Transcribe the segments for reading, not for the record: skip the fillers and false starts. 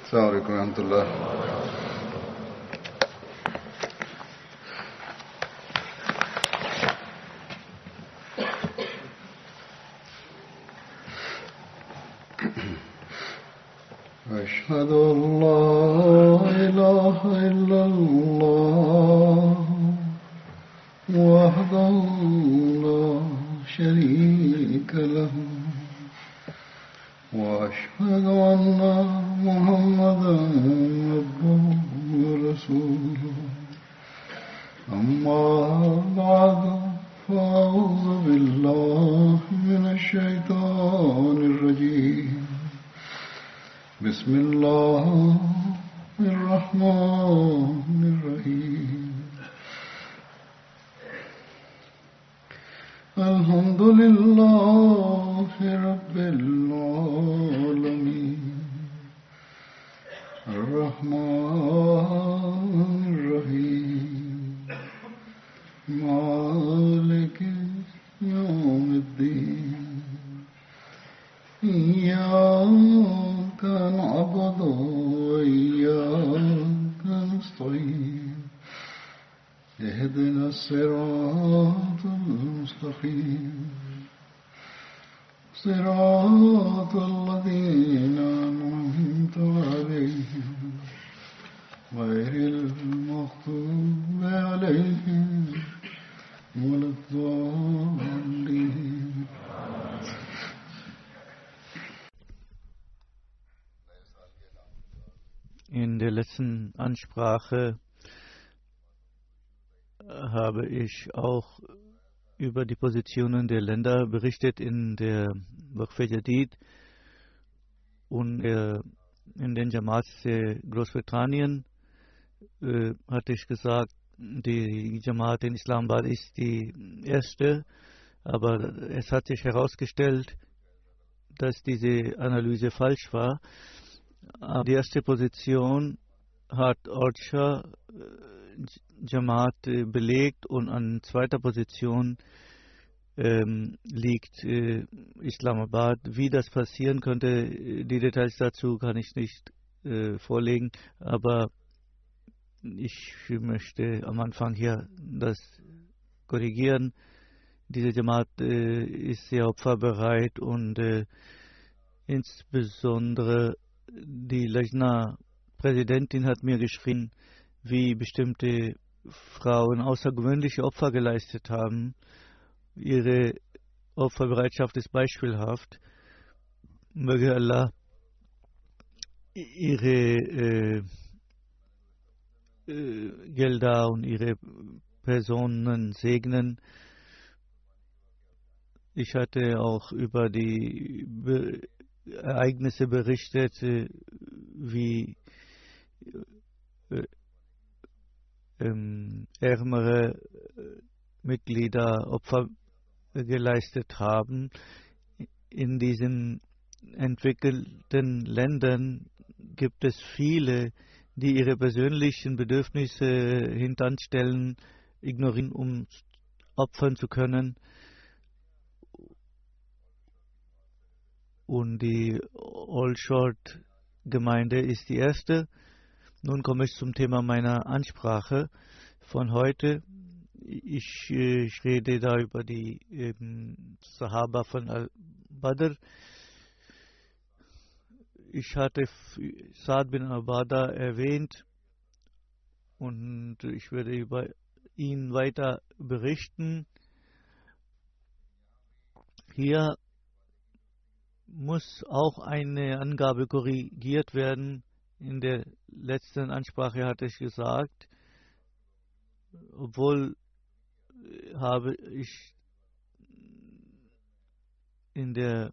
السلام عليكم ورحمة الله. أشهد أن لا إله إلا الله وحده لا شريك له وأشهد أن محمدا عبده ورسوله أما بعد فأعوذ بالله من الشيطان الرجيم بسم الله الرحمن الرحيم الحمد لله رب العالمين الرحمن الرحيم مالك يوم الدين إياك نعبد وإياك نستعين اهدنا الصراط المستقيم صراط الذين أنعمت عليهم غير المغضوب عليهم ولا الضالين. In der letzten Ansprache habe ich auch über die Positionen der Länder berichtet in der Waqf Jadid und in den Jamaats der Großbritannien hatte ich gesagt, die Jamaat in Islamabad ist die erste, aber es hat sich herausgestellt, dass diese Analyse falsch war. Die erste Position hat Orcha Jamaat belegt und an zweiter Position liegt Islamabad. Wie das passieren könnte, die Details dazu kann ich nicht vorlegen, aber ich möchte am Anfang hier das korrigieren. Diese Jamaat ist sehr opferbereit und insbesondere die Lajna-Präsidentin hat mir geschrieben, wie bestimmte Frauen außergewöhnliche Opfer geleistet haben. Ihre Opferbereitschaft ist beispielhaft. Möge Allah ihre Gelder und ihre Personen segnen. Ich hatte auch über die Ereignisse berichtet, wie ärmere Mitglieder Opfer geleistet haben. In diesen entwickelten Ländern gibt es viele, die ihre persönlichen Bedürfnisse hintanstellen, ignorieren, um opfern zu können. Und die All-Short-Gemeinde ist die erste. Nun komme ich zum Thema meiner Ansprache von heute. Ich rede da über die Sahaba von Al-Badr. Ich hatte Saad bin Abada erwähnt und ich werde über ihn weiter berichten. Hier muss auch eine Angabe korrigiert werden. In der letzten Ansprache hatte ich gesagt, obwohl habe ich in der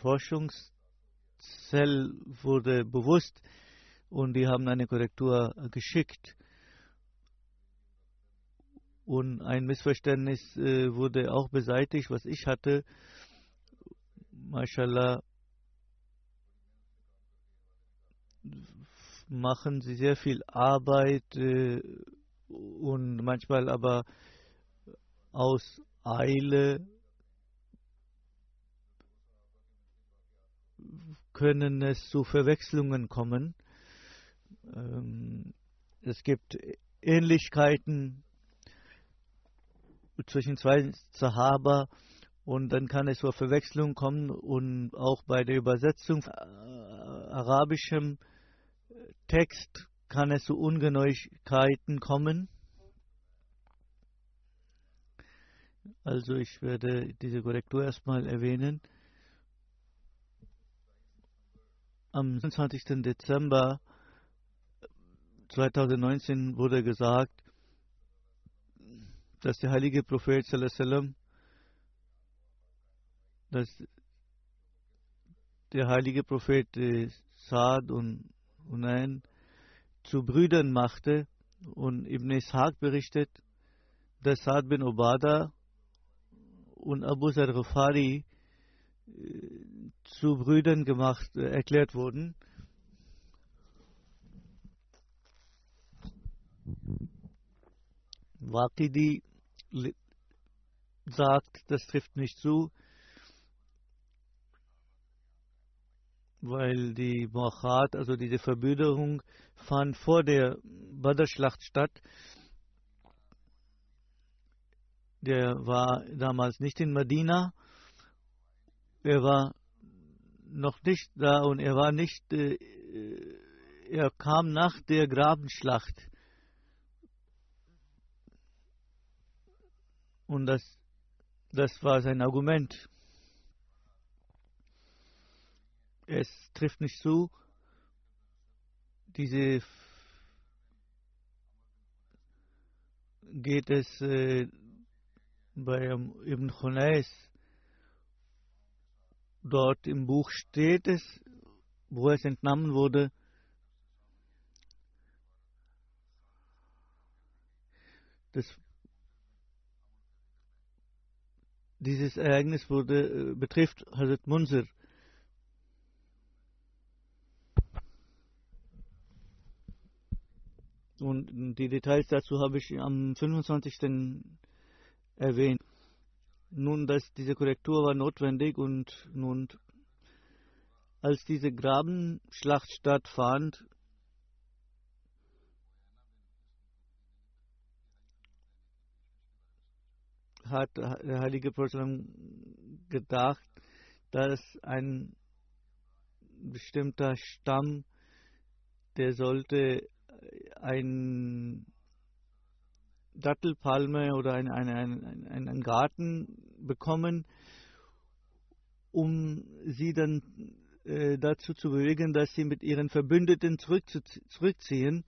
Forschungszell wurde bewusst und die haben eine Korrektur geschickt. Und ein Missverständnis wurde auch beseitigt, was ich hatte. Mashallah, machen sie sehr viel Arbeit und manchmal aber aus Eile können es zu Verwechslungen kommen. Es gibt Ähnlichkeiten zwischen zwei Sahaba und dann kann es zur Verwechslung kommen und auch bei der Übersetzung arabischem Text kann es zu Ungenauigkeiten kommen. Also ich werde diese Korrektur erstmal erwähnen. Am 27. Dezember 2019 wurde gesagt, dass der heilige Prophet sallallahu der heilige Prophet Saad und Hunayn zu Brüdern machte, und Ibn Ishaq berichtet, dass Saad bin Ubada und Abu Zar Ghafari zu Brüdern erklärt wurden. Waqidi sagt, das trifft nicht zu, weil die Mu'akhat, also diese Verbüderung, fand vor der Badr-Schlacht statt. Der war damals nicht in Medina, er war noch nicht da und er kam nach der Grabenschlacht. Und das war sein Argument. Es trifft nicht zu. Geht es bei Ibn Khunais, dort im Buch steht es, wo es entnommen wurde, dieses Ereignis betrifft Hazrat Munzir. Und die Details dazu habe ich am 25. erwähnt. Nun, diese Korrektur war notwendig und nun, als diese Grabenschlacht stattfand, hat der heilige Prophet gedacht, dass ein bestimmter Stamm, der sollte eine Dattelpalme oder einen Garten bekommen, um sie dann dazu zu bewegen, dass sie mit ihren Verbündeten zurückziehen.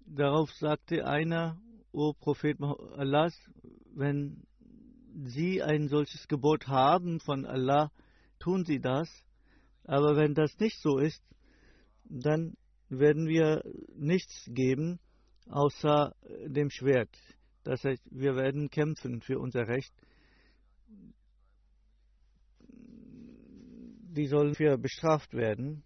Darauf sagte einer: O Prophet Allahs, wenn Sie ein solches Gebot haben von Allah, tun Sie das. Aber wenn das nicht so ist, dann werden wir nichts geben, außer dem Schwert. Das heißt, wir werden kämpfen für unser Recht. Die sollen für bestraft werden,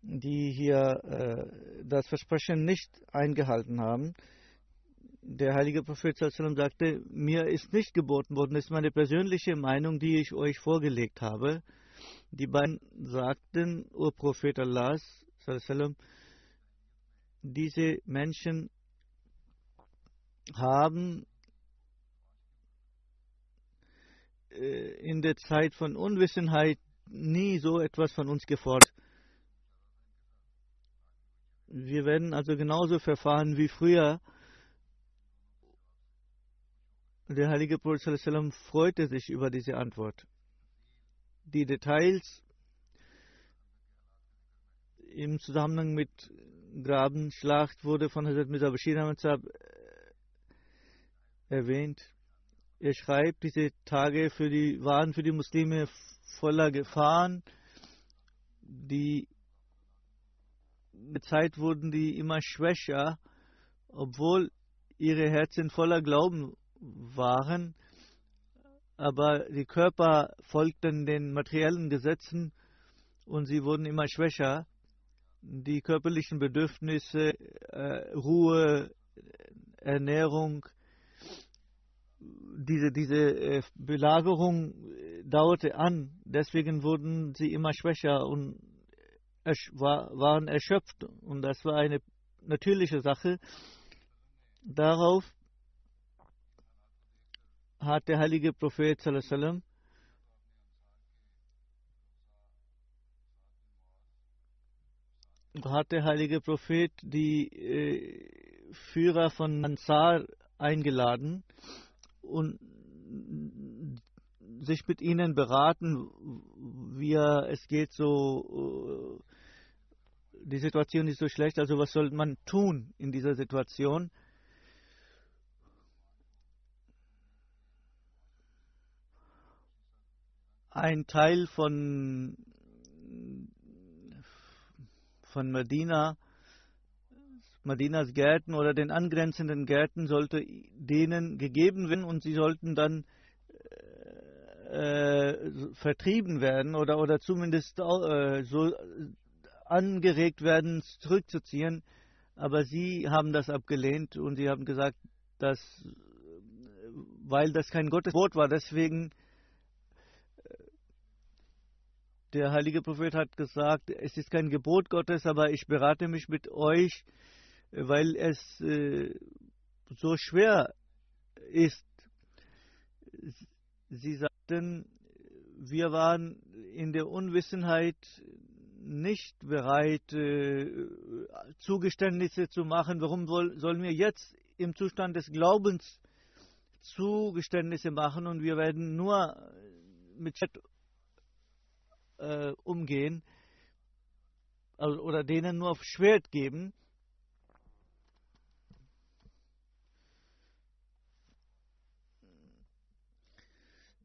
die hier das Versprechen nicht eingehalten haben. Der heilige Prophet sallallahu sagte: Mir ist nicht geboten worden, das ist meine persönliche Meinung, die ich euch vorgelegt habe. Die beiden sagten: O Prophet Allahs sallallahu, diese Menschen haben in der Zeit von Unwissenheit nie so etwas von uns gefordert. Wir werden also genauso verfahren wie früher. Der heilige Prophet sallallahu alaihi wasallam freute sich über diese Antwort. Die Details im Zusammenhang mit Grabenschlacht wurde von Hazrat Mirza Bashir Ahmad Sahib erwähnt. Er schreibt, diese Tage waren für die Muslime voller Gefahren. Die Zeit wurden die immer schwächer, obwohl ihre Herzen voller Glauben waren, aber die Körper folgten den materiellen Gesetzen und sie wurden immer schwächer. Die körperlichen Bedürfnisse, Ruhe, Ernährung, diese Belagerung dauerte an, deswegen wurden sie immer schwächer und waren erschöpft und das war eine natürliche Sache. Darauf hat der heilige Prophet sallallahu alaihi wasallam die Führer von Ansar eingeladen und sich mit ihnen beraten, wie es geht, so die Situation ist so schlecht, also was soll man tun in dieser Situation? Ein Teil von Medinas Gärten oder den angrenzenden Gärten sollte denen gegeben werden und sie sollten dann vertrieben werden oder zumindest so angeregt werden, zurückzuziehen. Aber sie haben das abgelehnt und sie haben gesagt, dass, weil das kein Gotteswort war, deswegen der heilige Prophet hat gesagt, es ist kein Gebot Gottes, aber ich berate mich mit euch, weil es so schwer ist. Sie sagten, wir waren in der Unwissenheit nicht bereit, Zugeständnisse zu machen. Warum sollen wir jetzt im Zustand des Glaubens Zugeständnisse machen und wir werden nur mit umgehen oder denen nur auf Schwert geben.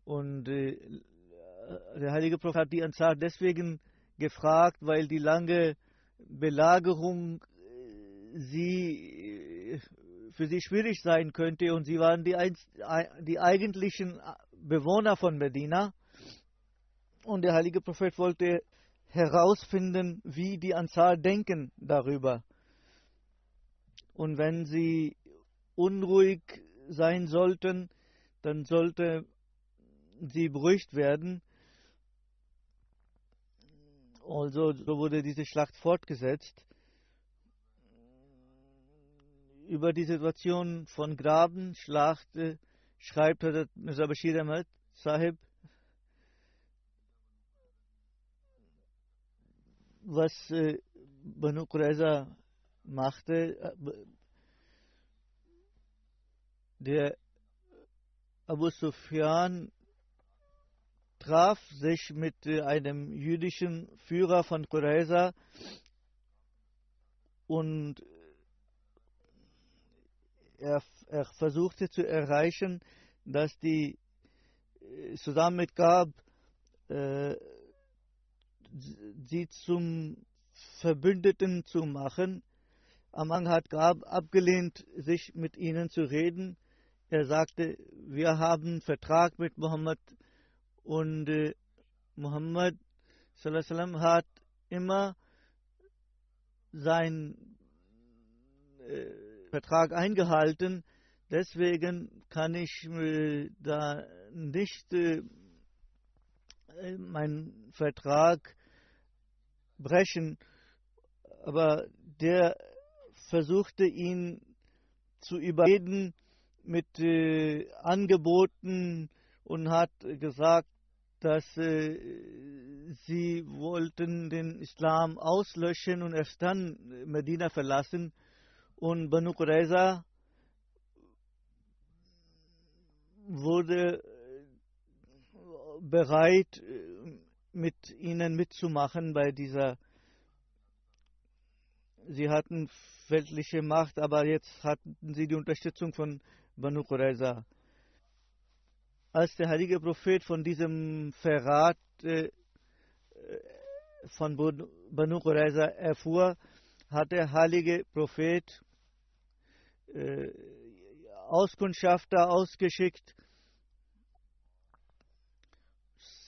Und der heilige Prophet hat die Ansar deswegen gefragt, weil die lange Belagerung für sie schwierig sein könnte und sie waren die eigentlichen Bewohner von Medina. Und der heilige Prophet wollte herausfinden, wie die Ansar denken darüber. Und wenn sie unruhig sein sollten, dann sollte sie beruhigt werden. Also so wurde diese Schlacht fortgesetzt. Über die Situation von Grabenschlacht schreibt Mirza Bashir Ahmad Sahib, was Banu Qurayza machte. Der Abu Sufyan traf sich mit einem jüdischen Führer von Qurayza und er versuchte zu erreichen, dass die zusammen mit Gab sie zum Verbündeten zu machen. Am Anfang hat Gab abgelehnt, sich mit ihnen zu reden. Er sagte, wir haben einen Vertrag mit Muhammad und Muhammad sallallahu alaihi wasallam hat immer seinen Vertrag eingehalten. Deswegen kann ich da nicht meinen Vertrag brechen. Aber der versuchte ihn zu überreden mit Angeboten und hat gesagt, dass sie wollten den Islam auslöschen und erst dann Medina verlassen. Und Banu Qurayza wurde bereit, mit ihnen mitzumachen bei dieser. Sie hatten weltliche Macht, aber jetzt hatten sie die Unterstützung von Banu Qurayza. Als der heilige Prophet von diesem Verrat von Banu Qurayza erfuhr, hat der heilige Prophet Auskundschafter ausgeschickt.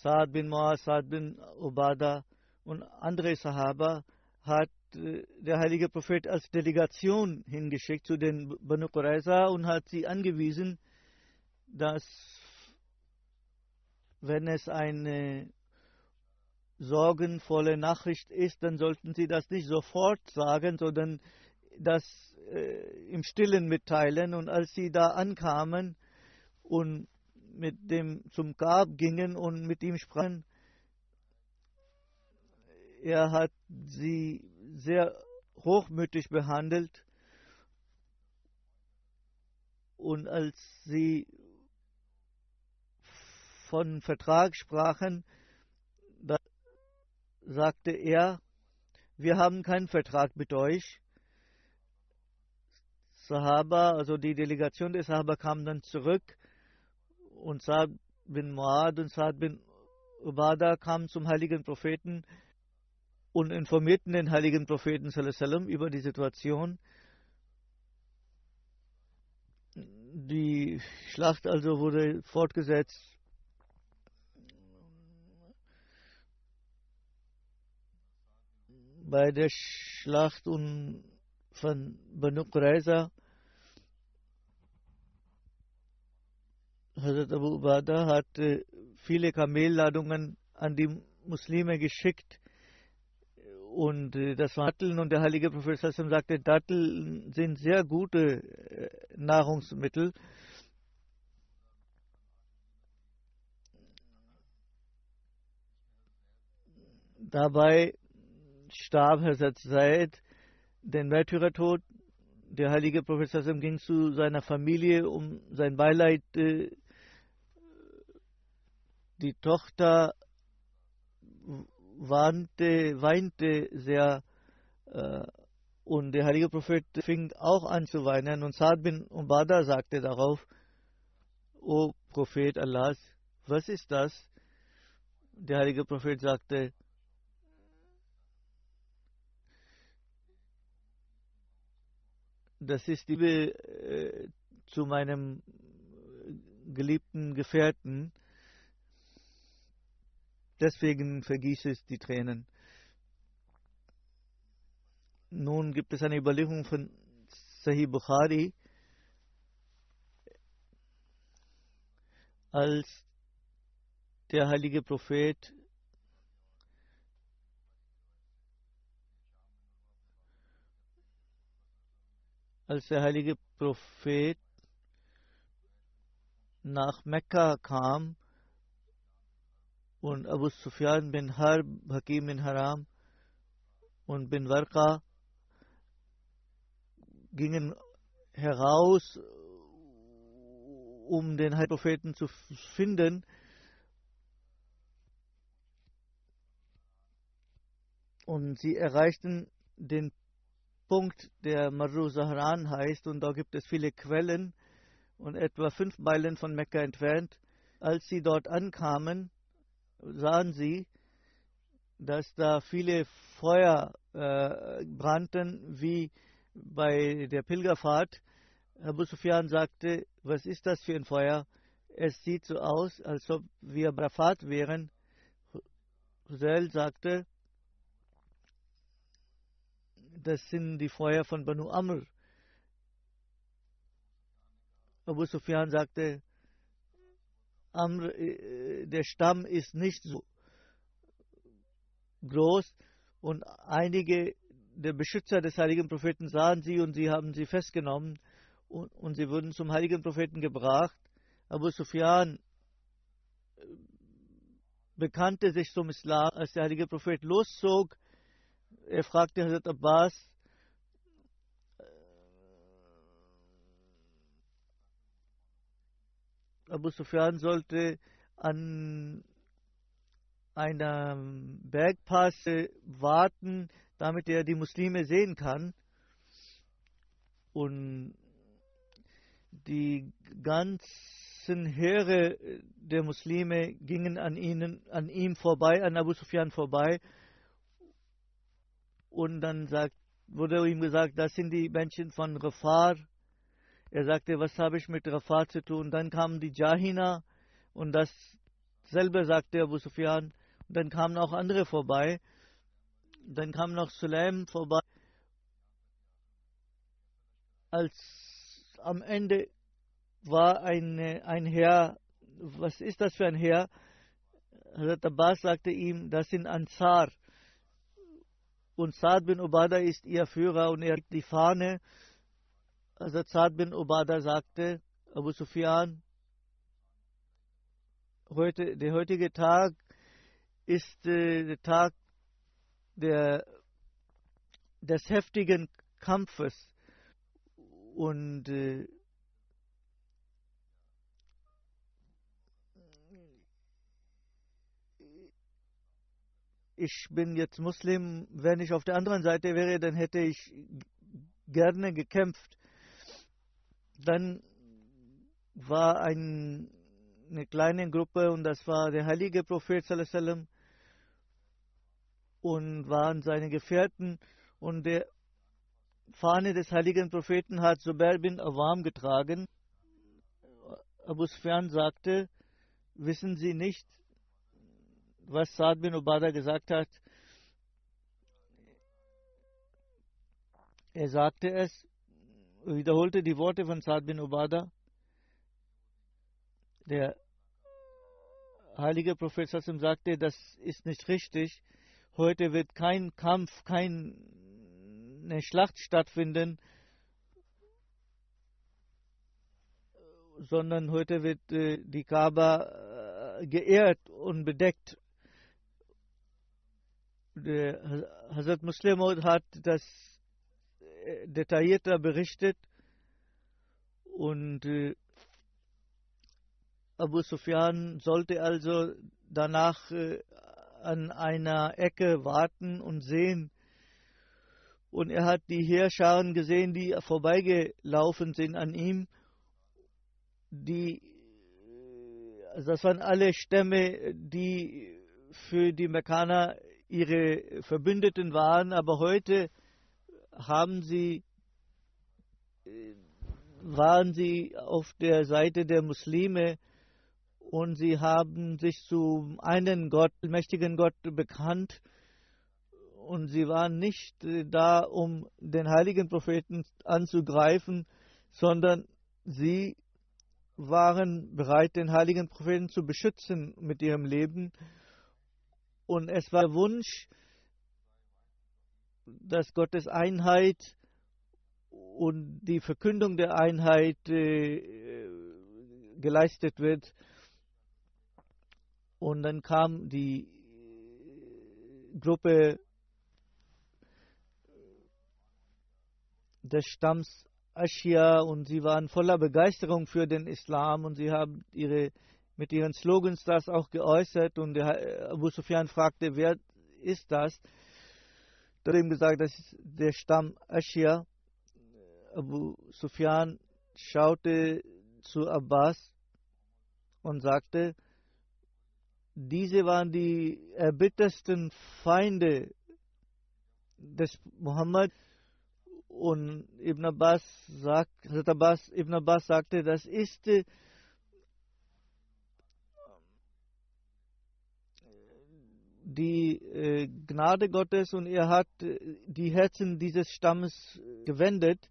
Saad bin Muaz, Saad bin Ubada und andere Sahaba hat der heilige Prophet als Delegation hingeschickt zu den Banu Qurayza und hat sie angewiesen, dass wenn es eine sorgenvolle Nachricht ist, dann sollten Sie das nicht sofort sagen, sondern das im Stillen mitteilen. Und als sie da ankamen und mit dem zum Grab gingen und mit ihm sprachen, er hat sie sehr hochmütig behandelt. Und als sie von Vertrag sprachen, da sagte er, wir haben keinen Vertrag mit euch. Sahaba, also die Delegation der Sahaba kam dann zurück und Sa'd bin Mu'ad und Sa'd bin Ubadah kamen zum heiligen Propheten und informierten den heiligen Propheten sallallahu alaihi wasallam über die Situation. Die Schlacht also wurde fortgesetzt. Bei der Schlacht von Banu Qurayza, Hazrat Abu Ubadah hat viele Kamelladungen an die Muslime geschickt und das waren Datteln, und der heilige Prophet sagte, Datteln sind sehr gute Nahrungsmittel. Dabei starb Hazrat Zaid den Märtyrertod. Der heilige Prophet ging zu seiner Familie, um sein Beileid. Die Tochter weinte sehr, und der heilige Prophet fing auch an zu weinen. Und Sa'd bin Ubadah sagte darauf, O Prophet Allahs, was ist das? Der heilige Prophet sagte, das ist die Liebe zu meinem geliebten Gefährten. Deswegen vergieße ich die Tränen. Nun gibt es eine Überlieferung von Sahih Bukhari, als der heilige Prophet nach Mekka kam und Abu Sufyan bin Harb, Hakim bin Haram und bin Warqa gingen heraus, um den heiligen Propheten zu finden. Und sie erreichten den Punkt, der Marru Zahran heißt, und da gibt es viele Quellen und etwa 5 Meilen von Mekka entfernt. Als sie dort ankamen, sahen sie, dass da viele Feuer brannten, wie bei der Pilgerfahrt. Abu Sufyan sagte, was ist das für ein Feuer? Es sieht so aus, als ob wir bei Arafat wären. Huzail sagte, das sind die Feuer von Banu Amr. Abu Sufyan sagte, Amr, der Stamm ist nicht so groß, und einige der Beschützer des heiligen Propheten sahen sie und sie haben sie festgenommen und sie wurden zum heiligen Propheten gebracht. Abu Sufyan bekannte sich zum Islam, als der heilige Prophet loszog. Er fragte Hazrat Abbas, Abu Sufyan sollte an einer Bergpasse warten, damit er die Muslime sehen kann. Und die ganzen Heere der Muslime gingen an ihm vorbei, an Abu Sufyan vorbei. Und dann wurde ihm gesagt, das sind die Menschen von Rafar. Er sagte, was habe ich mit Rafar zu tun? Dann kamen die Jahina und dasselbe sagte Abu Sufyan. Und dann kamen auch andere vorbei. Dann kam noch Sulaim vorbei. Als am Ende war ein Herr, was ist das für ein Herr? Hazrat Abbas sagte ihm, das sind Ansar. Und Saad bin Ubadah ist ihr Führer und er hat die Fahne. Hazrat Saad bin Ubadah sagte, Abu Sufyan, der heutige Tag ist der Tag des heftigen Kampfes. Und ich bin jetzt Muslim, wenn ich auf der anderen Seite wäre, dann hätte ich gerne gekämpft. Dann war eine kleine Gruppe und das war der heilige Prophet sallallahu alaihi wasallam und waren seine Gefährten und der Fahne des heiligen Propheten hat Zubair bin Awam getragen. Abu Sufyan sagte, wissen Sie nicht, was Saad bin Ubadah gesagt hat? Er sagte es, wiederholte die Worte von Saad bin Ubadah. Der heilige Prophet Sassam sagte, das ist nicht richtig. Heute wird kein Kampf, keine Schlacht stattfinden, sondern heute wird die Kaaba geehrt und bedeckt. Der Hazrat Muslim hat das detaillierter berichtet und Abu Sufyan sollte also danach an einer Ecke warten und sehen. Und er hat die Heerscharen gesehen, die vorbeigelaufen sind an ihm. Das waren alle Stämme, die für die Mekkaner ihre Verbündeten waren, aber heute waren sie auf der Seite der Muslime und sie haben sich zu einem Gott, mächtigen Gott bekannt und sie waren nicht da, um den heiligen Propheten anzugreifen, sondern sie waren bereit, den heiligen Propheten zu beschützen mit ihrem Leben. Und es war der Wunsch, dass Gottes Einheit und die Verkündung der Einheit geleistet wird. Und dann kam die Gruppe des Stamms Aschia und sie waren voller Begeisterung für den Islam und sie haben mit ihren Slogans das auch geäußert und der Abu Sufyan fragte, wer ist das? Da hat ihm gesagt, das ist der Stamm Aschia. Abu Sufyan schaute zu Abbas und sagte, diese waren die erbittersten Feinde des Muhammad. Und Ibn Abbas sagte, das ist die Gnade Gottes und er hat die Herzen dieses Stammes gewendet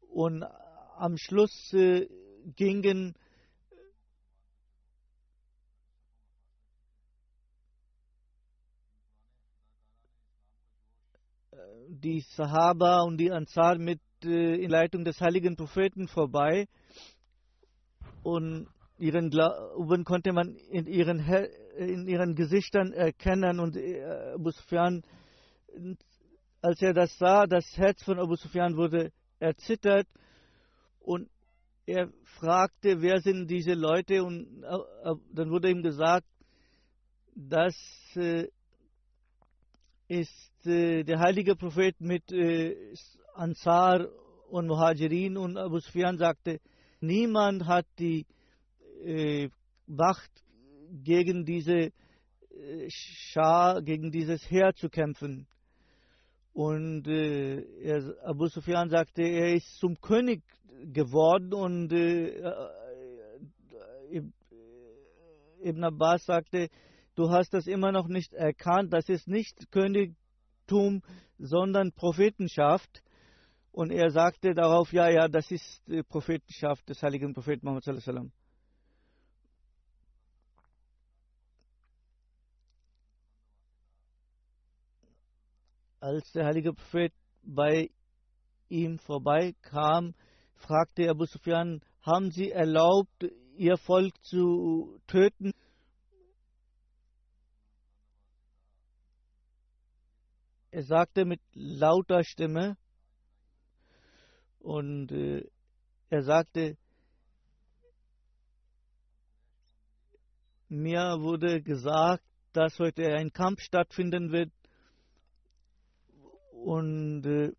und am Schluss gingen die Sahaba und die Ansar mit in Leitung des heiligen Propheten vorbei und ihren Glauben konnte man in ihren Gesichtern erkennen und Abu Sufyan, als er das sah, das Herz von Abu Sufyan wurde erzittert und er fragte, wer sind diese Leute und dann wurde ihm gesagt, das ist der heilige Prophet mit Ansar und Muhajirin und Abu Sufyan sagte, niemand hat die Macht gegen diese Schar, gegen dieses Heer zu kämpfen. Und Abu Sufyan sagte, er ist zum König geworden und Ibn Abbas sagte, du hast das immer noch nicht erkannt, das ist nicht Königtum, sondern Prophetenschaft. Und er sagte darauf, ja, das ist Prophetenschaft des heiligen Propheten Muhammad sallallahu alaihi wasallam. Als der heilige Prophet bei ihm vorbeikam, fragte Abu Sufyan, haben Sie erlaubt, Ihr Volk zu töten? Er sagte mit lauter Stimme und er sagte, mir wurde gesagt, dass heute ein Kampf stattfinden wird und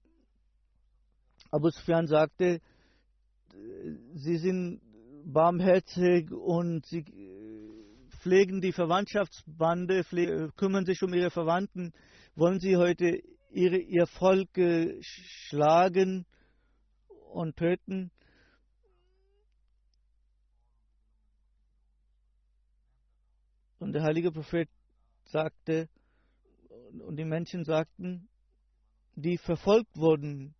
Abu Sufyan sagte, Sie sind barmherzig und Sie pflegen die Verwandtschaftsbande, kümmern sich um Ihre Verwandten. Wollen Sie heute Ihr Volk schlagen und töten? Und der heilige Prophet sagte, und die Menschen sagten, die verfolgt wurden,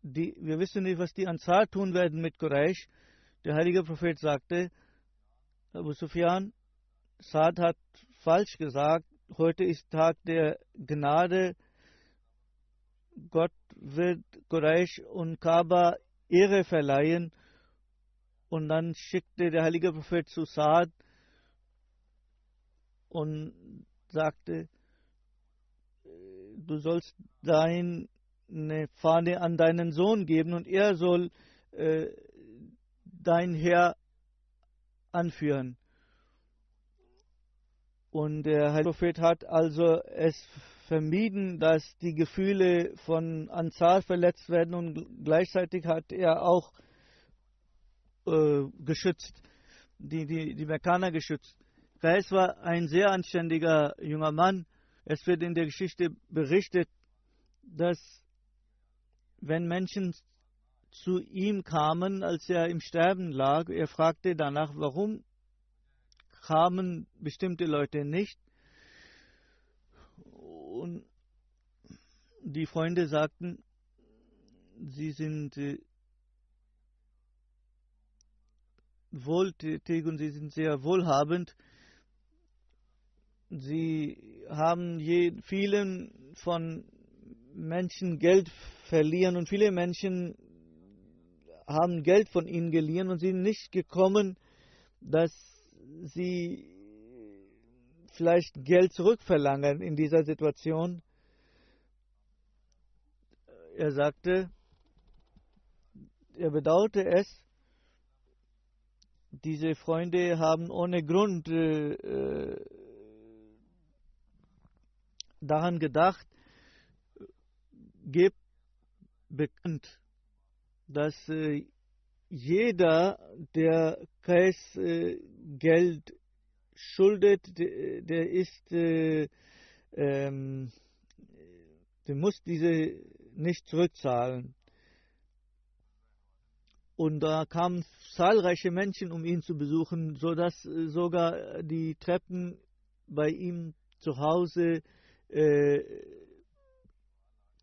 wir wissen nicht, was die Ansar tun werden mit Quraysh. Der heilige Prophet sagte, Abu Sufyan, Saad hat falsch gesagt, heute ist Tag der Gnade, Gott wird Quraysh und Kaaba Ehre verleihen. Und dann schickte der heilige Prophet zu Saad und sagte, du sollst deine Fahne an deinen Sohn geben und er soll dein Heer anführen. Und der heilige Prophet hat also es vermieden, dass die Gefühle von Ansar verletzt werden, und gleichzeitig hat er auch geschützt, die Mekkaner geschützt. Qais war ein sehr anständiger junger Mann. Es wird in der Geschichte berichtet, dass wenn Menschen zu ihm kamen, als er im Sterben lag, er fragte danach, warum kamen bestimmte Leute nicht. Und die Freunde sagten, sie sind wohltätig und sie sind sehr wohlhabend. Sie haben vielen von Menschen Geld verliehen und viele Menschen haben Geld von ihnen geliehen und sind nicht gekommen, dass sie vielleicht Geld zurückverlangen in dieser Situation. Er sagte, er bedauerte es, diese Freunde haben ohne Grund daran gedacht, gebt bekannt, dass jeder, der Qais Geld schuldet, der muss diese nicht zurückzahlen. Und da kamen zahlreiche Menschen, um ihn zu besuchen, sodass sogar die Treppen bei ihm zu Hause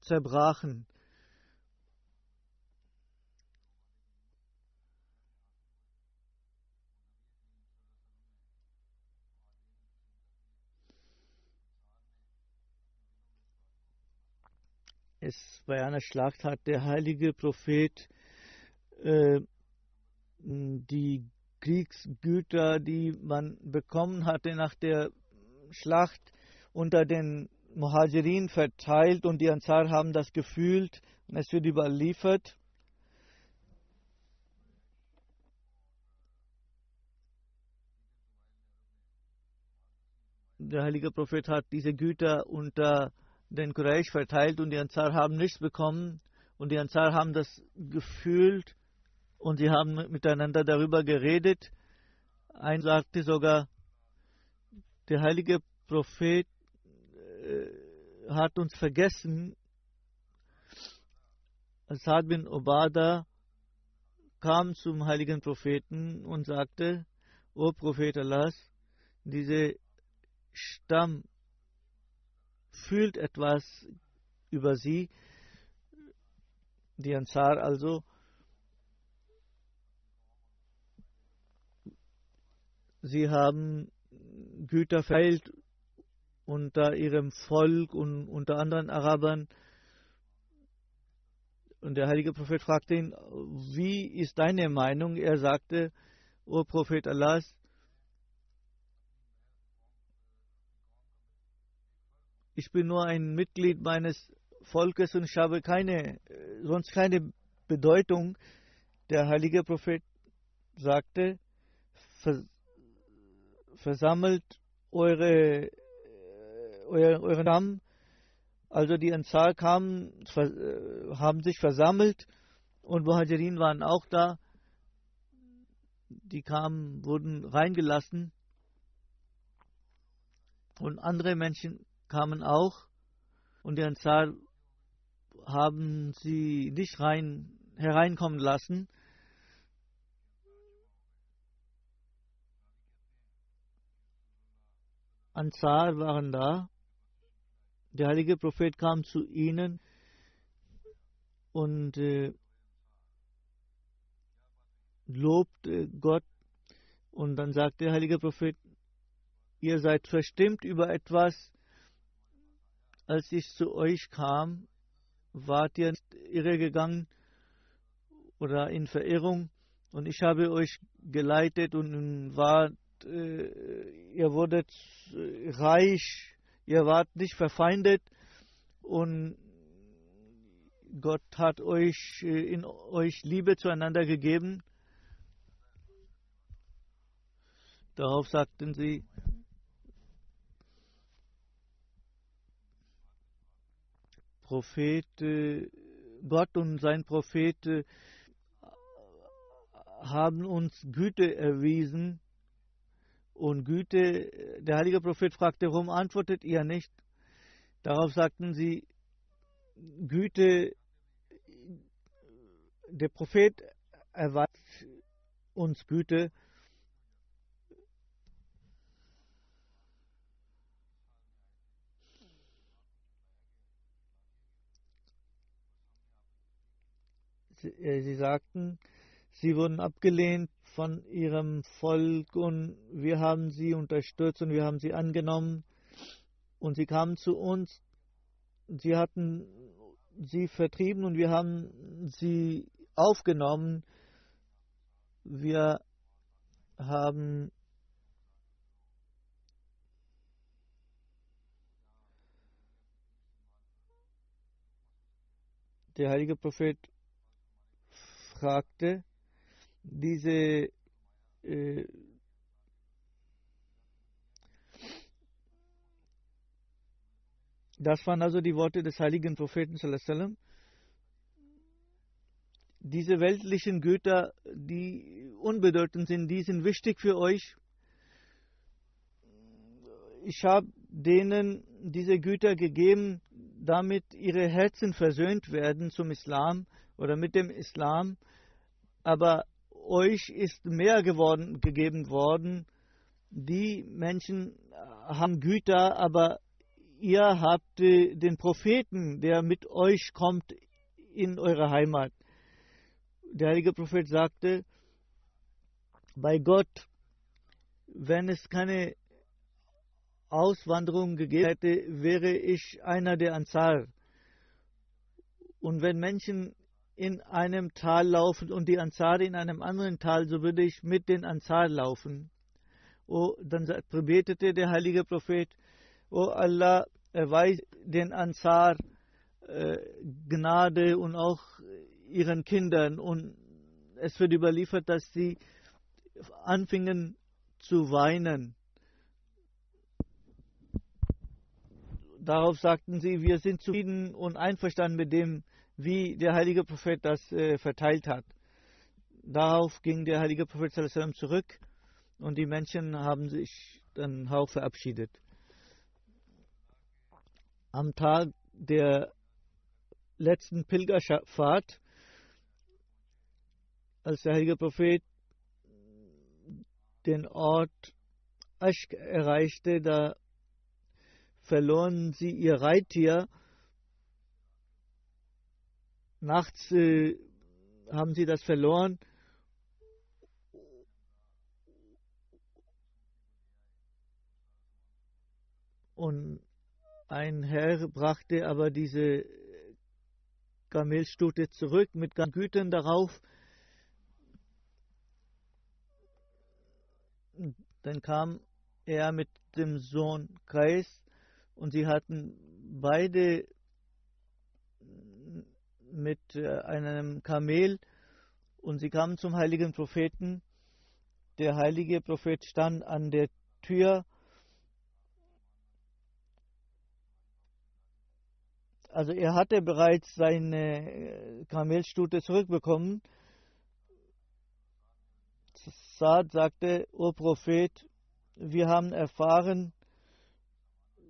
zerbrachen. Bei einer Schlacht hat der heilige Prophet die Kriegsgüter, die man bekommen hatte nach der Schlacht, unter den Muhajirin verteilt, und die Ansar haben das gefühlt und es wird überliefert. Der heilige Prophet hat diese Güter unter den Quraysh verteilt und die Ansar haben nichts bekommen, und die Ansar haben das gefühlt und sie haben miteinander darüber geredet. Ein sagte sogar, der heilige Prophet hat uns vergessen. Saad bin Ubadah kam zum heiligen Propheten und sagte, O Prophet Allahs, diese Stamm fühlt etwas über sie, die Ansar also. Sie haben Güter verteilt unter ihrem Volk und unter anderen Arabern. Und der heilige Prophet fragte ihn, wie ist deine Meinung? Er sagte, O Prophet Allahs, ich bin nur ein Mitglied meines Volkes und ich habe sonst keine Bedeutung. Der heilige Prophet sagte, versammelt euren Stamm. Also die Ansar kamen, haben sich versammelt und Muhajirin waren auch da. Die kamen, wurden reingelassen und andere Menschen kamen auch und die Ansar haben sie nicht hereinkommen lassen. Ansar waren da. Der heilige Prophet kam zu ihnen und lobte Gott. Und dann sagte der heilige Prophet, ihr seid verstimmt über etwas. Als ich zu euch kam, wart ihr nicht irregegangen oder in Verirrung. Und ich habe euch geleitet und ihr wurdet reich, ihr wart nicht verfeindet und Gott hat in euch Liebe zueinander gegeben. Darauf sagten sie, Gott und sein Prophet haben uns Güte erwiesen. Und Güte, der heilige Prophet fragte, warum antwortet ihr nicht? Darauf sagten sie, Güte, der Prophet erweist uns Güte. Sie sagten, sie wurden abgelehnt von ihrem Volk und wir haben sie unterstützt und wir haben sie angenommen und sie kamen zu uns. Sie hatten sie vertrieben und wir haben sie aufgenommen. Wir haben der heilige Prophet fragte, das waren also die Worte des heiligen Propheten sallallahu alaihi wasallam. Diese weltlichen Güter, die unbedeutend sind, die sind wichtig für euch. Ich habe denen diese Güter gegeben, damit ihre Herzen versöhnt werden zum Islam oder mit dem Islam. Aber euch ist mehr gegeben worden. Die Menschen haben Güter, aber ihr habt den Propheten, der mit euch kommt in eure Heimat. Der heilige Prophet sagte, bei Gott, wenn es keine Auswanderung gegeben hätte, wäre ich einer der Ansar. Und wenn Menschen in einem Tal laufen und die Ansar in einem anderen Tal, so würde ich mit den Ansar laufen. Dann betete der heilige Prophet, O Allah, erweist den Ansar Gnade und auch ihren Kindern. Und es wird überliefert, dass sie anfingen zu weinen. Darauf sagten sie, wir sind zufrieden und einverstanden mit dem, wie der heilige Prophet das verteilt hat. Darauf ging der heilige Prophet sallallahu alaihi wasallam zurück und die Menschen haben sich dann auch verabschiedet. Am Tag der letzten Pilgerfahrt, als der heilige Prophet den Ort Ashk erreichte, da verloren sie ihr Reittier. Nachts haben sie das verloren. Und ein Herr brachte aber diese Kamelstute zurück mit Gütern darauf. Dann kam er mit dem Sohn Kais und sie hatten beide mit einem Kamel und sie kamen zum heiligen Propheten. Der heilige Prophet stand an der Tür. Also er hatte bereits seine Kamelstute zurückbekommen. Saad sagte, O Prophet, wir haben erfahren,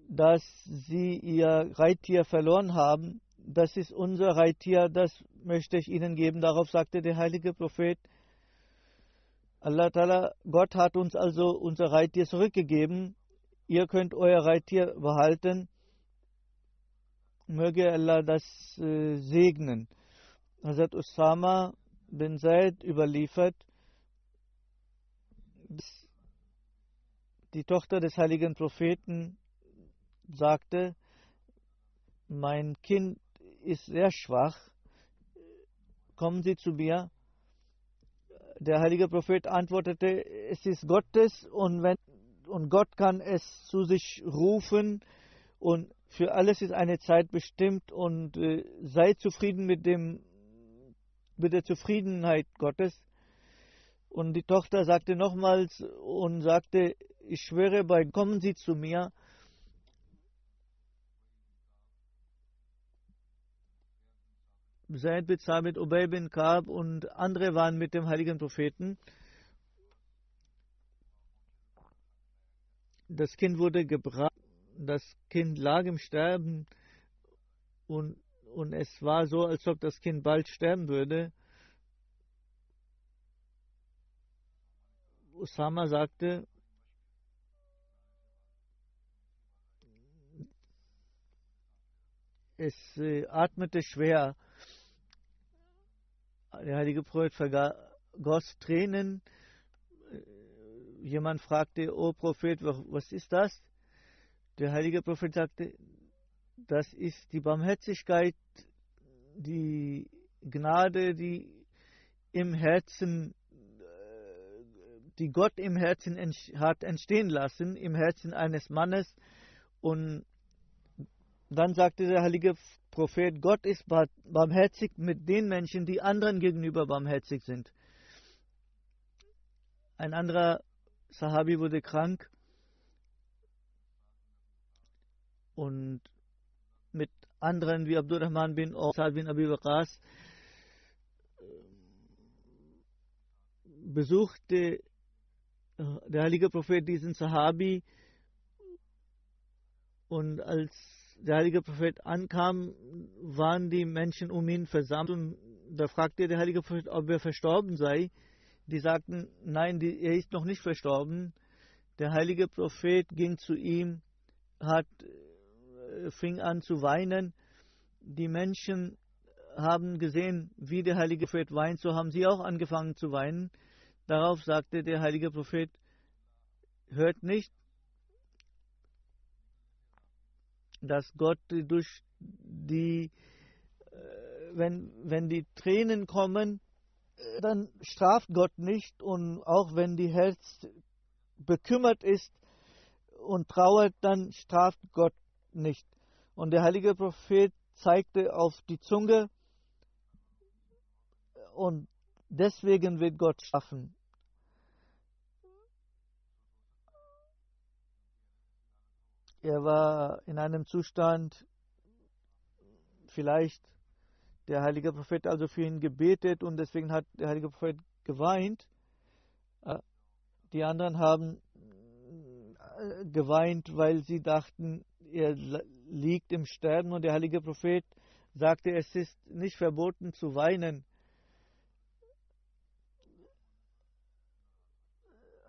dass Sie Ihr Reittier verloren haben. Das ist unser Reittier, das möchte ich Ihnen geben. Darauf sagte der heilige Prophet, Allah Ta'ala, Gott hat uns also unser Reittier zurückgegeben. Ihr könnt euer Reittier behalten. Möge Allah das segnen. Hazrat Usama bin Zaid überliefert, die Tochter des heiligen Propheten sagte, mein Kind ist sehr schwach, kommen Sie zu mir. Der heilige Prophet antwortete, es ist Gottes und Gott kann es zu sich rufen und für alles ist eine Zeit bestimmt und sei zufrieden mit der Zufriedenheit Gottes. Und die Tochter sagte nochmals und sagte, ich schwöre bei, kommen Sie zu mir. Zaid bin Sabit, Ubay bin Ka'b und andere waren mit dem heiligen Propheten. Das Kind wurde gebracht, das Kind lag im Sterben und es war so, als ob das Kind bald sterben würde. Usama sagte, es atmete schwer. Der heilige Prophet vergoss Tränen. Jemand fragte, O Prophet, was ist das? Der heilige Prophet sagte, das ist die Barmherzigkeit, die Gnade, die Gott im Herzen hat entstehen lassen, im Herzen eines Mannes. Und dann sagte der heilige Prophet, Gott ist barmherzig mit den Menschen, die anderen gegenüber barmherzig sind. Ein anderer Sahabi wurde krank und mit anderen wie Abdurrahman bin Saad bin Abi Waqas besuchte der heilige Prophet diesen Sahabi, und als der heilige Prophet ankam, waren die Menschen um ihn versammelt und da fragte der heilige Prophet, ob er verstorben sei. Die sagten, nein, er ist noch nicht verstorben. Der heilige Prophet ging zu ihm, fing an zu weinen. Die Menschen haben gesehen, wie der heilige Prophet weint, so haben sie auch angefangen zu weinen. Darauf sagte der heilige Prophet, hört nicht, dass Gott durch wenn die Tränen kommen, dann straft Gott nicht, und auch wenn die Herz bekümmert ist und trauert, dann straft Gott nicht. Und der heilige Prophet zeigte auf die Zunge und deswegen wird Gott strafen. Er war in einem Zustand, vielleicht der heilige Prophet also für ihn gebetet und deswegen hat der heilige Prophet geweint. Die anderen haben geweint, weil sie dachten, er liegt im Sterben, und der heilige Prophet sagte, es ist nicht verboten zu weinen.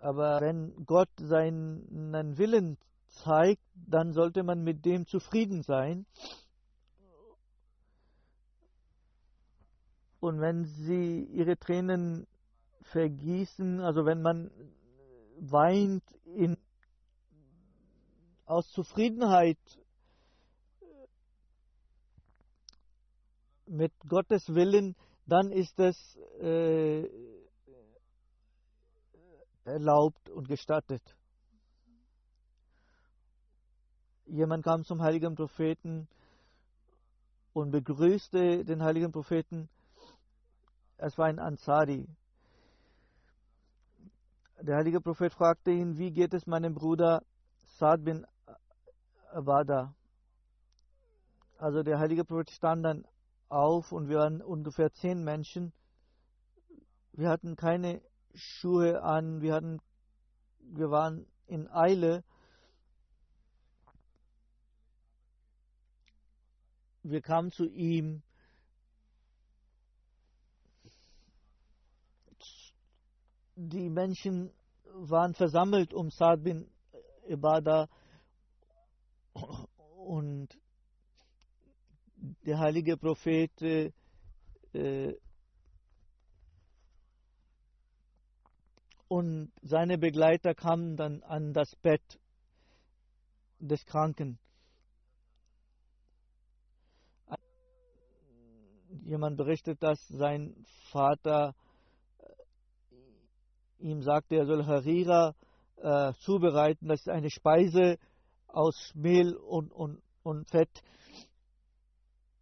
Aber wenn Gott seinen Willen zeigt, dann sollte man mit dem zufrieden sein. Und wenn sie ihre Tränen vergießen, also wenn man weint aus Zufriedenheit mit Gottes Willen, dann ist es erlaubt und gestattet. Jemand kam zum heiligen Propheten und begrüßte den heiligen Propheten. Es war ein Ansari. Der heilige Prophet fragte ihn, wie geht es meinem Bruder Saad bin Abada? Also der heilige Prophet stand dann auf und wir waren ungefähr 10 Menschen. Wir hatten keine Schuhe an, wir waren in Eile. Wir kamen zu ihm. Die Menschen waren versammelt um Saad bin Ibadah und der heilige Prophet und seine Begleiter kamen dann an das Bett des Kranken. Jemand berichtet, dass sein Vater ihm sagte, er soll Harira zubereiten. Das ist eine Speise aus Mehl und Fett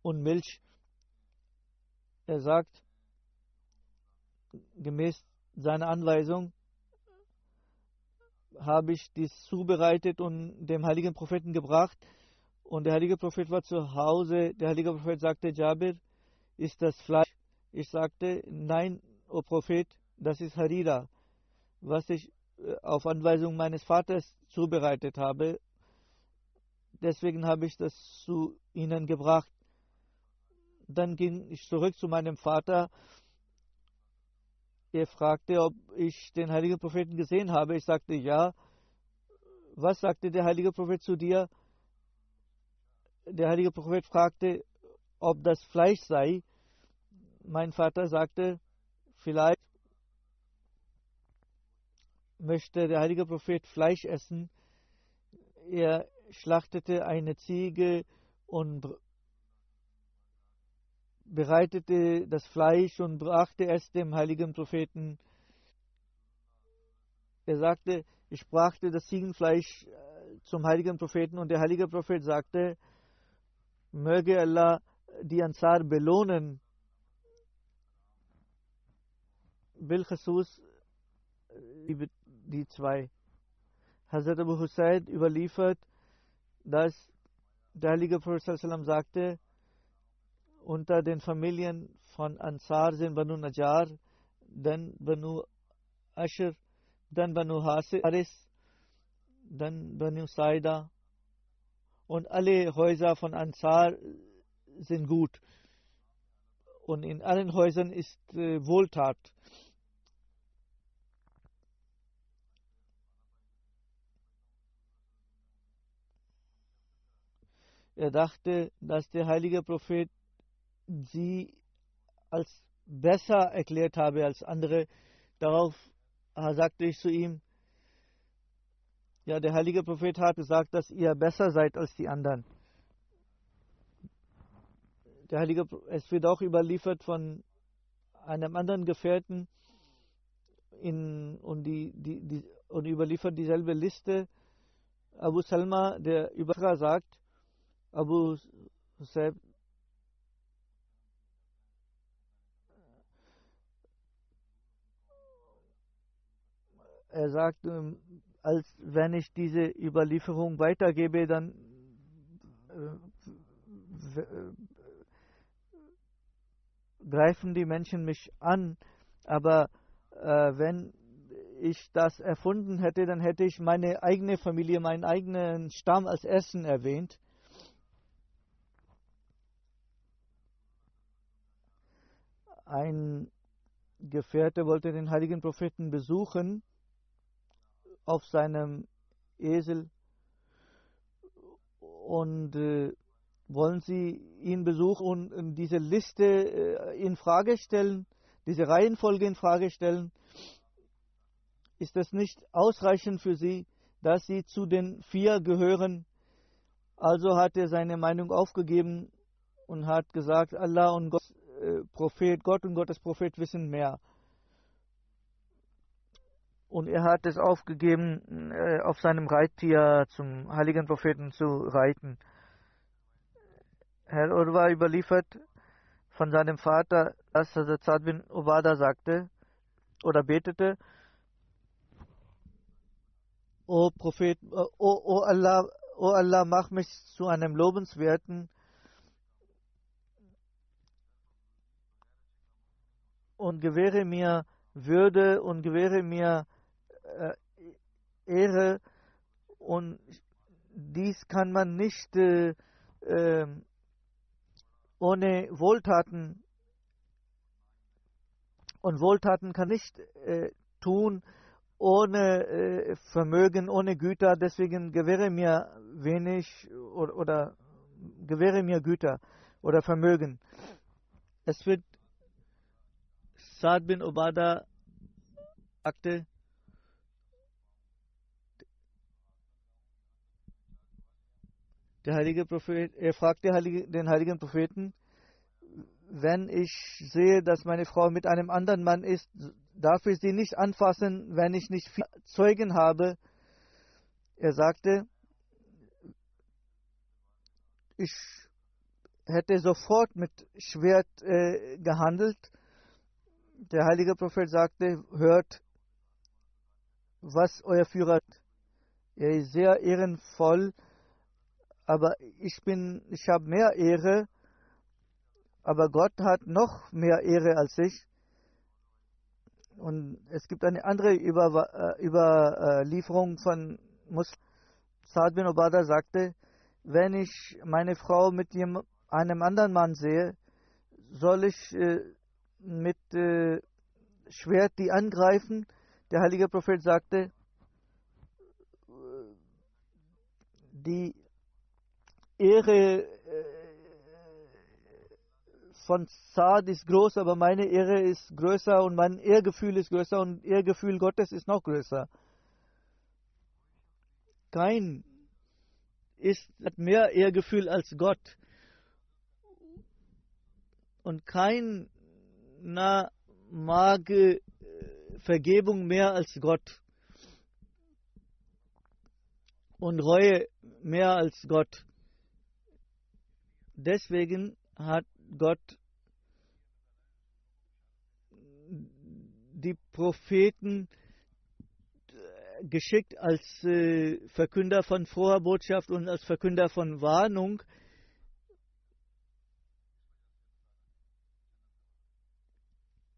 und Milch. Er sagt, gemäß seiner Anweisung habe ich dies zubereitet und dem heiligen Propheten gebracht. Und der heilige Prophet war zu Hause. Der heilige Prophet sagte, Jabir, ist das Fleisch? Ich sagte, nein, o Prophet, das ist Harira, was ich auf Anweisung meines Vaters zubereitet habe. Deswegen habe ich das zu ihnen gebracht. Dann ging ich zurück zu meinem Vater. Er fragte, ob ich den heiligen Propheten gesehen habe. Ich sagte, ja. Was sagte der heilige Prophet zu dir? Der heilige Prophet fragte, ob das Fleisch sei. Mein Vater sagte, vielleicht möchte der heilige Prophet Fleisch essen. Er schlachtete eine Ziege und bereitete das Fleisch und brachte es dem heiligen Propheten. Er sagte, ich brachte das Ziegenfleisch zum heiligen Propheten und der heilige Prophet sagte, möge Allah die Ansar belohnen. Bilkhusus die zwei. Hazrat Abu Hussein überliefert, dass der heilige Prophet ﷺ sagte, unter den Familien von Ansar sind Banu Najjar, dann Banu Ashr, dann Banu Haris, dann Banu Saida und alle Häuser von Ansar sind gut und in allen Häusern ist Wohltat. Er dachte, dass der heilige Prophet sie als besser erklärt habe als andere. Darauf sagte ich zu ihm, ja, der heilige Prophet hat gesagt, dass ihr besser seid als die anderen. Es wird auch überliefert von einem anderen Gefährten und überliefert dieselbe Liste. Abu Salma, der Überlieferer, sagt, Abu Hussein, er sagt, als wenn ich diese Überlieferung weitergebe, dann greifen die Menschen mich an. Aber wenn ich das erfunden hätte, dann hätte ich meine eigene Familie, meinen eigenen Stamm als Ersten erwähnt. Ein Gefährte wollte den heiligen Propheten besuchen auf seinem Esel und wollen Sie ihn besuchen und diese Liste in Frage stellen, diese Reihenfolge in Frage stellen? Ist das nicht ausreichend für Sie? dass sie zu den 4 gehören. Also hat er seine Meinung aufgegeben und hat gesagt, Allah und Gott, Gott und Gottes Prophet wissen mehr. Und er hat es aufgegeben, auf seinem Reittier zum heiligen Propheten zu reiten. Herr Urwa überliefert von seinem Vater, dass Hazrat Sa'd bin Ubadah sagte oder betete: O Prophet, o Allah, mach mich zu einem Lobenswerten und gewähre mir Würde und gewähre mir Ehre, und dies kann man nicht ohne Wohltaten, und Wohltaten kann nicht tun ohne Vermögen, ohne Güter. Deswegen gewähre mir wenig oder gewähre mir Güter oder Vermögen. Es wird Sa'd bin Ubadah sagte, der heilige Prophet, er fragte den heiligen Propheten: Wenn ich sehe, dass meine Frau mit einem anderen Mann ist, darf ich sie nicht anfassen, wenn ich nicht viele Zeugen habe? Er sagte, ich hätte sofort mit Schwert gehandelt. Der heilige Prophet sagte: Hört, was euer Führer hat. Er ist sehr ehrenvoll, aber ich habe mehr Ehre, aber Gott hat noch mehr Ehre als ich. Und es gibt eine andere Überlieferung von Muslim. Sa'd bin Ubadah sagte: Wenn ich meine Frau mit einem anderen Mann sehe, soll ich mit Schwert die angreifen? Der heilige Prophet sagte: Die Ehre von Sa'd ist groß, aber meine Ehre ist größer und mein Ehrgefühl ist größer und Ehrgefühl Gottes ist noch größer. Kein hat mehr Ehrgefühl als Gott. Und keiner mag Vergebung mehr als Gott. Und Reue mehr als Gott. Deswegen hat Gott die Propheten geschickt als Verkünder von froher Botschaft und als Verkünder von Warnung.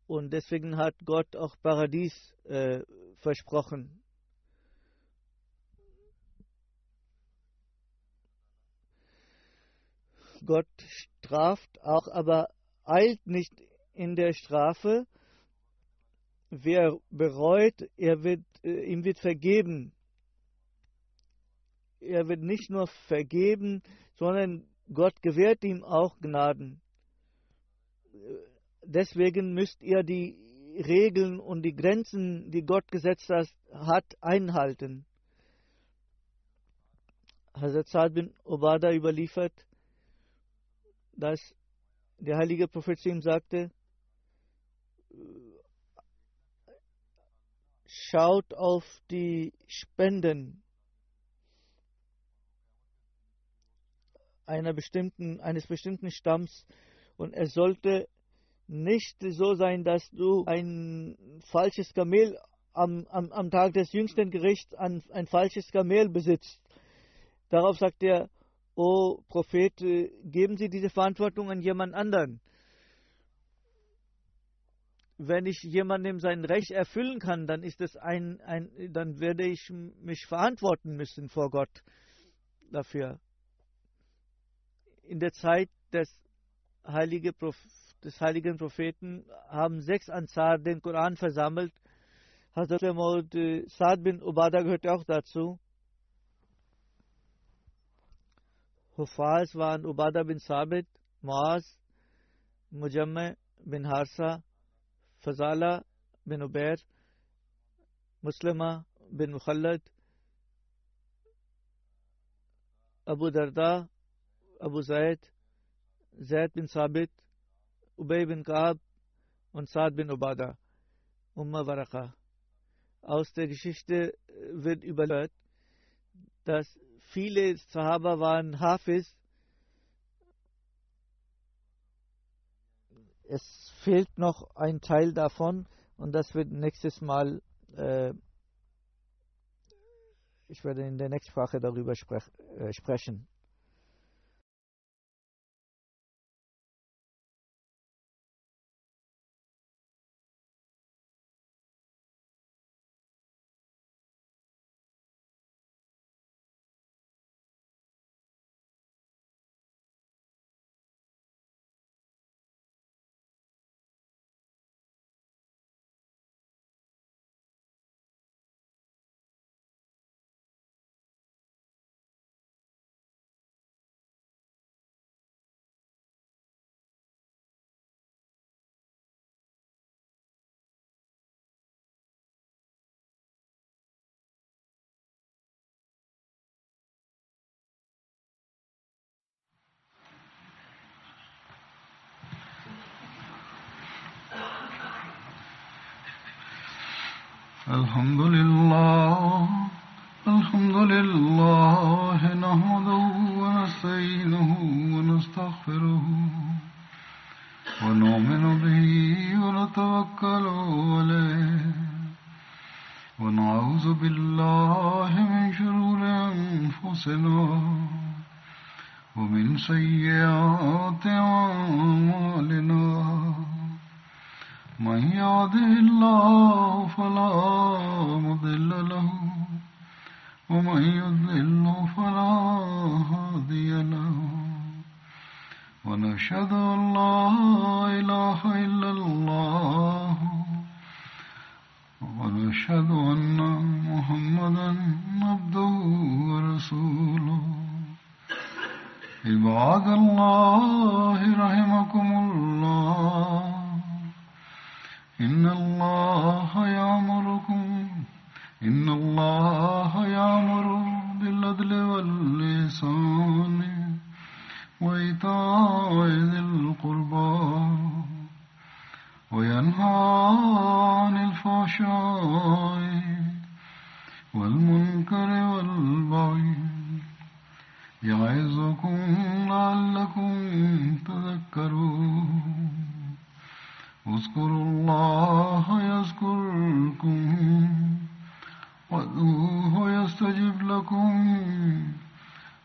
Und deswegen hat Gott auch Paradies versprochen. Gott straft auch, aber eilt nicht in der Strafe. Wer bereut, ihm wird vergeben. Er wird nicht nur vergeben, sondern Gott gewährt ihm auch Gnaden. Deswegen müsst ihr die Regeln und die Grenzen, die Gott gesetzt hat, einhalten. Hazrat Sa'd bin Ubadah überliefert, dass der heilige Prophet zu ihm sagte: Schaut auf die Spenden eines bestimmten Stamms, und es sollte nicht so sein, dass du ein falsches Kamel am Tag des jüngsten Gerichts ein falsches Kamel besitzt. Darauf sagt er: O Prophet, geben Sie diese Verantwortung an jemand anderen. Wenn ich jemandem sein Recht erfüllen kann, dann ist es dann werde ich mich verantworten müssen vor Gott dafür. In der Zeit des heiligen Propheten haben 6 Ansar den Koran versammelt. Hazrat Sa'd bin Ubadah gehört auch dazu. Hufaz waren Ubadah bin Sabit, Muaz, Mujammeh bin Harsa, Fazala bin Ubair, Muslima bin Mukhallad, Abu Darda, Abu Zaid, Zaid bin Sabit, Ubay bin Kaab und Saad bin Ubada, Waraka. Aus der Geschichte wird überliefert, dass viele Sahaba waren Hafiz. Es fehlt noch ein Teil davon und das wird nächstes Mal, ich werde in der nächsten Sprache darüber sprechen. الحمد لله نحمده ونستعينه ونستغفره ونؤمن به ونتوكل عليه ونعوذ بالله من شرور أنفسنا ومن سيئات أعمالنا من يهده الله فلا مضل له ومن يضلل فلا هادي له ونشهد أن لا إله إلا الله ونشهد أن محمدا عبده ورسوله عباد الله رحمكم الله إن الله يأمر بالعدل والإحسان وإيتاء ذي القربى وينهى عن الفحشاء والمنكر والبغي يعظكم لعلكم تذكرون اذكروا الله يذكركم وادعوه يستجب لكم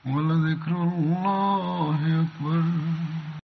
ولذكر الله أكبر